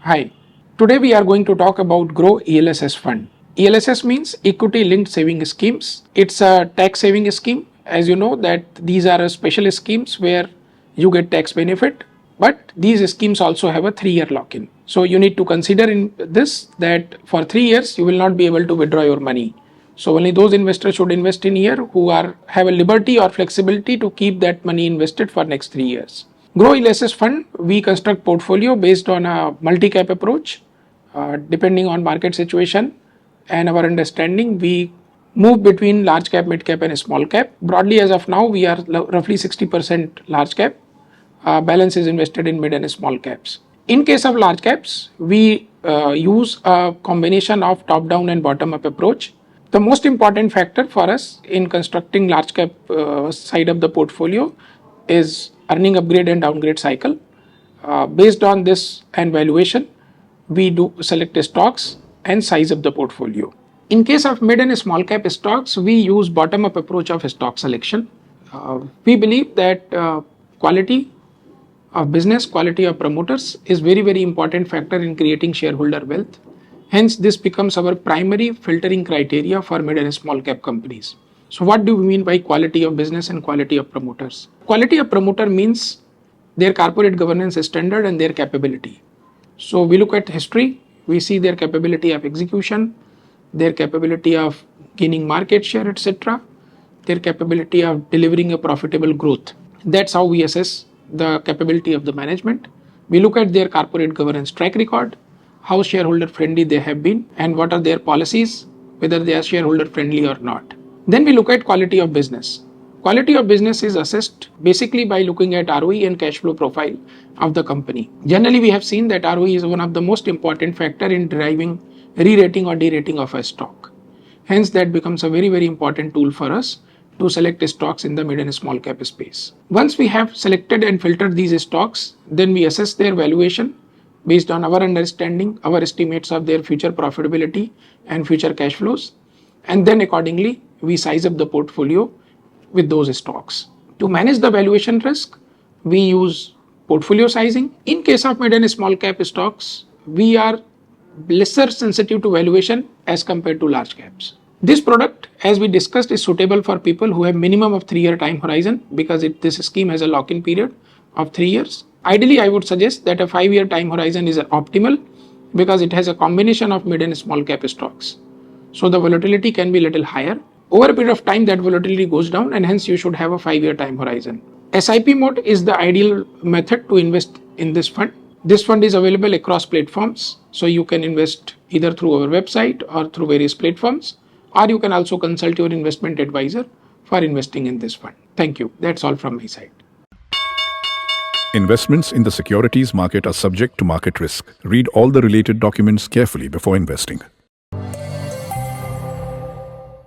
Hi, today we are going to talk about Groww ELSS fund. ELSS means equity linked saving schemes. It's a tax saving scheme. As you know that these are special schemes where you get tax benefit, but these schemes also have a 3-year lock-in. So you need to consider in this that for 3 years you will not be able to withdraw your money. So only those investors should invest in here who have a liberty or flexibility to keep that money invested for next 3 years. Groww ELSS fund, we construct portfolio based on a multi-cap approach. Depending on market situation and our understanding, we move between large cap, mid cap and small cap. Broadly as of now, we are roughly 60% large cap. Balance is invested in mid and small caps. In case of large caps, we use a combination of top down and bottom up approach. The most important factor for us in constructing large cap side of the portfolio is earning upgrade and downgrade cycle. Based on this and valuation, we do select stocks and size of the portfolio. In case of mid and small cap stocks, we use bottom up approach of stock selection. We believe that quality of business, quality of promoters is very important factor in creating shareholder wealth. Hence, this becomes our primary filtering criteria for mid and small cap companies. So what do we mean by quality of business and quality of promoters? Quality of promoter means their corporate governance standard and their capability. So we look at history, we see their capability of execution, their capability of gaining market share, etc., their capability of delivering a profitable growth. That's how we assess the capability of the management. We look at their corporate governance track record, how shareholder friendly they have been, and what are their policies, whether they are shareholder friendly or not. Then we look at quality of business. Quality of business is assessed basically by looking at ROE and cash flow profile of the company. Generally, we have seen that ROE is one of the most important factor in driving re-rating or de-rating of a stock. Hence, that becomes a very important tool for us to select stocks in the mid and small cap space. Once we have selected and filtered these stocks, then we assess their valuation based on our understanding, our estimates of their future profitability and future cash flows, and then accordingly we size up the portfolio with those stocks. To manage the valuation risk, we use portfolio sizing. In case of mid and small cap stocks, we are lesser sensitive to valuation as compared to large caps. This product, as we discussed, is suitable for people who have minimum of 3-year time horizon because this scheme has a lock-in period of 3 years. Ideally, I would suggest that a 5-year time horizon is optimal because it has a combination of mid and small cap stocks. So the volatility can be a little higher. Over a period of time, that volatility goes down and hence you should have a 5-year time horizon. SIP mode is the ideal method to invest in this fund. This fund is available across platforms. So you can invest either through our website or through various platforms, or you can also consult your investment advisor for investing in this fund. Thank you. That's all from my side. Investments in the securities market are subject to market risk. Read all the related documents carefully before investing.